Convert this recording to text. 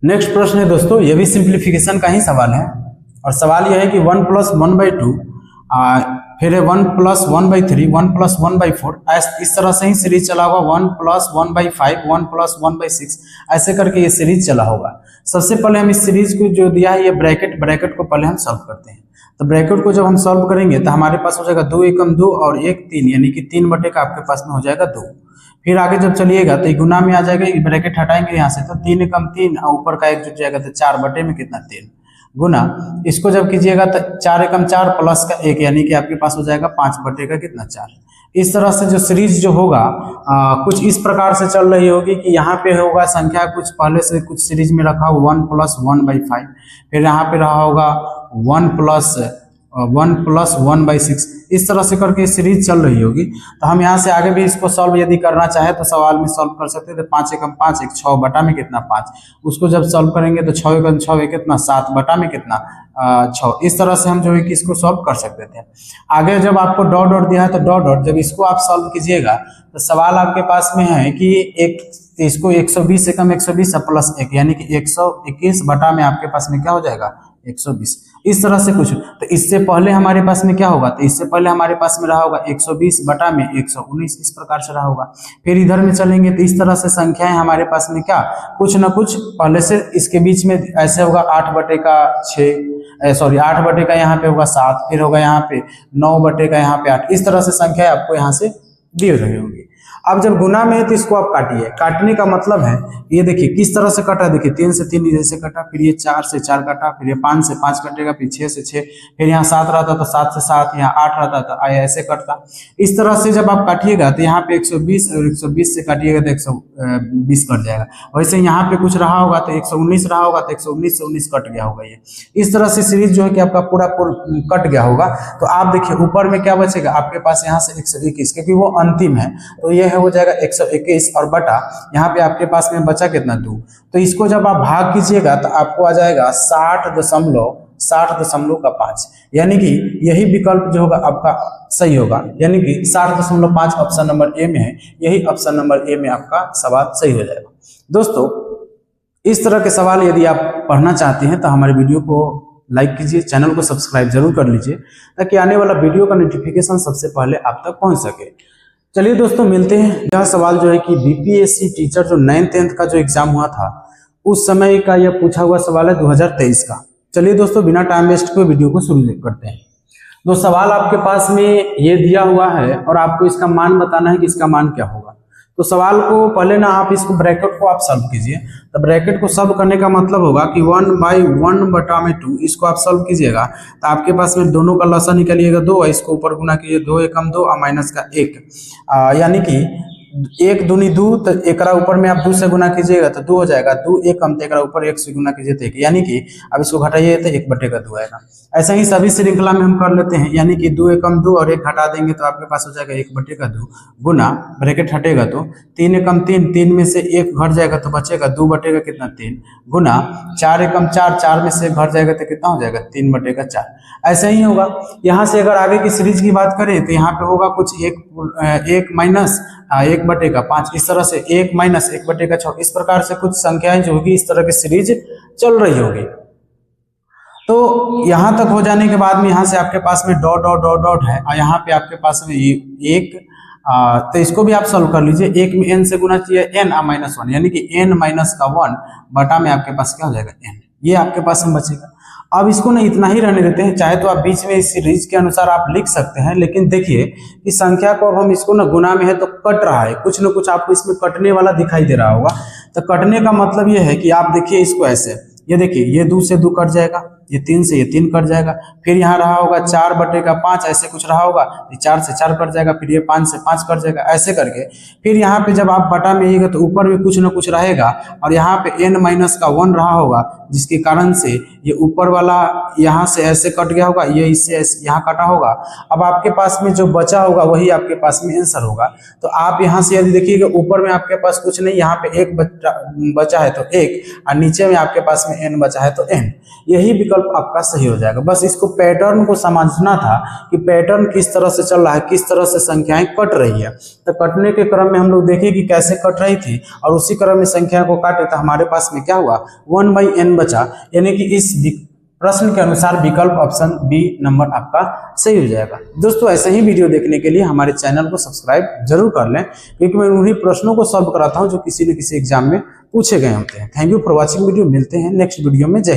Next प्रश्न है दोस्तों, ये भी सिंप्लीफिकेशन का ही सवाल है और सवाल यह है कि 1 + 1/2 फिर है 1 + 1/3 1 + 1/4 इस तरह से ही सीरीज चला होगा। 1 + 1/5 1 + 1/6 ऐसे करके ये सीरीज चला होगा। सबसे पहले हम इस सीरीज को जो दिया है ये ब्रैकेट को पहले हम सॉल्व करते हैं। तो ब्रैकेट को जब हम सॉल्व करेंगे तो हमारे पास हो जाएगा 2 एकम 2 और 1 3 यानी कि 3 बटे का आपके पास में हो जाएगा 2। फिर आगे जब चलिएगा तो गुना में आ जाएगा, ब्रैकेट हटाएंगे यहाँ से तो 3 एकम 3 और ऊपर का 1 जुट जाएगा तो 4 बटे में कितना 3 गुना इसको जब कीजिएगा तो 4 एकम 4 प्लस का 1 यानी कि आपके पास हो जाएगा 5 बटे का कितना 4। इस तरह से जो सीरीज जो होगा कुछ इस प्रकार से चल रही होगी कि यहाँ पे होगा संख्या कुछ पहले से कुछ सीरीज में रखा हो 1 + 1/5, फिर यहाँ पे रहा होगा 1 + 1/6, इस तरह से करके सीरीज चल रही होगी। तो हम यहाँ से आगे भी इसको सॉल्व यदि करना चाहे तो सवाल में सॉल्व कर सकते हैं। तो 5 एकम 5 1 6 बटा में कितना 5, उसको जब सॉल्व करेंगे तो 6 एकम 6 कितना 7 बटा में कितना 6। इस तरह से हम जो है कि इसको सॉल्व कर सकते थे। आगे जब आपको डॉट डॉट दिया है तो डॉट डॉट जब इसको आप सॉल्व कीजिएगा तो सवाल आपके पास में है कि इसको 120 एकम 120 प्लस 1 यानी कि 121 बटा में आपके पास में क्या हो जाएगा 120। इस तरह से कुछ तो इससे पहले हमारे पास में क्या होगा, तो इससे पहले हमारे पास में रहा होगा 120 बटा में 119, इस प्रकार से रहा होगा। फिर इधर में चलेंगे तो इस तरह से संख्याएं हमारे पास में क्या कुछ ना कुछ पहले से इसके बीच में ऐसे होगा 8 बटे का 8 बटे का यहाँ पे होगा 7, फिर होगा यहाँ पे 9 बटे का यहाँ पे 8। इस तरह से संख्या आपको यहाँ से दी रही होगी। अब जब गुना में है तो इसको आप काटिए। काटने का मतलब है ये देखिए किस तरह से कटा, देखिए 3 से 3 जैसे कटा, फिर ये 4 से 4 कटा, फिर ये 5 से 5 कटेगा, फिर 6 से 6, फिर यहाँ 7 रहता तो 7 से 7, यहाँ 8 रहता तो ऐसे कटता। इस तरह से जब आप काटिएगा तो यहाँ पे 120 और 120 से काटिएगा तो 120 कट जाएगा। वैसे यहाँ पे कुछ रहा होगा तो 119 रहा होगा तो 119 से 19 कट गया होगा। ये इस तरह से सीरीज जो है कि आपका पूरा कट गया होगा। तो आप देखिए ऊपर में क्या बचेगा आपके पास यहाँ से 121, क्योंकि वो अंतिम है तो ये हो जाएगा 121 और बटा यहाँ पे आपके पास में बचा कितना 2। तो इसको जब आप भाग कीजिएगा तो आपको आ जाएगा 60.5 यानी कि यही विकल्प जो होगा आपका सही होगा, यानी कि 60.5 ऑप्शन नंबर ए में है। यही ऑप्शन नंबर ए में आपका सवाल सही हो जाएगा। दोस्तों इस तरह के सवाल यदि आप पढ़ना चाहते हैं तो हमारे वीडियो को लाइक कीजिए, चैनल को सब्सक्राइब जरूर कर लीजिए ताकि आने वाला वीडियो का नोटिफिकेशन सबसे पहले आप तक पहुंच सके। चलिए दोस्तों मिलते हैं। यह सवाल जो है कि बीपीएससी टीचर जो 9th 10th का जो एग्जाम हुआ था उस समय का यह पूछा हुआ सवाल है 2023 का। चलिए दोस्तों बिना टाइम वेस्ट के वीडियो को शुरू करते हैं। तो सवाल आपके पास में ये दिया हुआ है और आपको इसका मान बताना है कि इसका मान क्या होगा। तो सवाल को पहले ना आप इसको ब्रैकेट को आप सॉल्व कीजिए। तो ब्रैकेट को सॉल्व करने का मतलब होगा कि 1/1/2 इसको आप सॉल्व कीजिएगा तो आपके पास में दोनों का लसा निकालिएगा 2, इसको ऊपर गुना कीजिए 2 एकम 2 और माइनस का 1 यानी कि 1 दूनी 2 तो एकरा ऊपर में आप 2 से गुना कीजिएगा तो 2 हो जाएगा। 2 एकम तो एकरा ऊपर 1 से गुना कीजिए तो 1, यानी कि अब इसको घटाइए तो 1 बटे का 2 आएगा। ऐसा ही सभी श्रृंखला में हम कर लेते हैं, यानी कि 2 एकम 2 और 1 घटा देंगे तो आपके पास हो जाएगा 1 बटे का 2 गुना ब्रैकेट हटेगा तो 3 एकम 3, 3 में से 1 घट जाएगा तो बचेगा 2 बटे का कितना 3 गुना 4 एकम 4, 4 में से 1 घट जाएगा तो कितना हो जाएगा 3 बटे का 4। ऐसा ही होगा। यहाँ से अगर आगे की सीरीज की बात करें तो यहाँ पे होगा कुछ 1 माइनस 1 बटे का 5, इस तरह से 1 माइनस 1 बटे का 6, इस प्रकार से कुछ संख्याएं जो होगी इस तरह की सीरीज चल रही होगी। तो यहां तक हो जाने के बाद में यहाँ से आपके पास में डॉट डॉट डॉट डॉट है और यहाँ पे आपके पास में एक तो इसको भी आप सॉल्व कर लीजिए। 1 में n से गुना चाहिए n -1 यानी कि n माइनस का 1 बटा में आपके पास क्या हो जाएगा n, ये आपके पास में बचेगा। अब इसको ना इतना ही रहने देते हैं, चाहे तो आप बीच में इस सीरीज के अनुसार आप लिख सकते हैं, लेकिन देखिए कि संख्या को अब हम इसको ना गुना में है तो कट रहा है, कुछ ना कुछ आपको इसमें कटने वाला दिखाई दे रहा होगा। तो कटने का मतलब ये है कि आप देखिए इसको ऐसे, ये देखिए ये 2 से 2 कट जाएगा, ये 3 से ये 3 कट जाएगा, फिर यहाँ रहा होगा 4 बटे का 5 ऐसे कुछ रहा होगा, ये 4 से 4 कट जाएगा, फिर ये 5 से 5 कट जाएगा, ऐसे करके फिर यहाँ पे जब आप बटा में आइएगा तो ऊपर में कुछ ना कुछ रहेगा और यहाँ पे n माइनस का 1 रहा होगा, जिसके कारण से ये ऊपर वाला यहाँ से ऐसे कट गया होगा, ये इससे यहाँ कटा होगा। अब आपके पास में जो बचा होगा वही आपके पास में आंसर होगा। तो आप यहाँ से यदि देखिएगा ऊपर में आपके पास कुछ नहीं, यहाँ पे 1 बचा है तो 1 और नीचे में आपके पास में n बचा है तो n, यही विकल्प आपका सही हो जाएगा। बस इसको पैटर्न को समझना था कि पैटर्न किस तरह से चल रहा है, किस तरह से संख्याएं कट रही है। तो कटने के क्रम में हम लोग देखें कि कैसे कट रही थी और उसी क्रम में संख्या को काटे तो हमारे पास में क्या हुआ 1/n बचा, यानी कि इस प्रश्न के अनुसार विकल्प ऑप्शन बी नंबर आपका सही हो जाएगा। दोस्तों ऐसे ही वीडियो देखने के लिए हमारे चैनल को सब्सक्राइब जरूर कर लें, क्योंकि मैं उन्हीं प्रश्नों को सॉल्व कराता हूं जो किसी न किसी एग्जाम में पूछे गए होते हैं। Thank you for watching video. मिलते हैं नेक्स्ट वीडियो में। जय हिंद।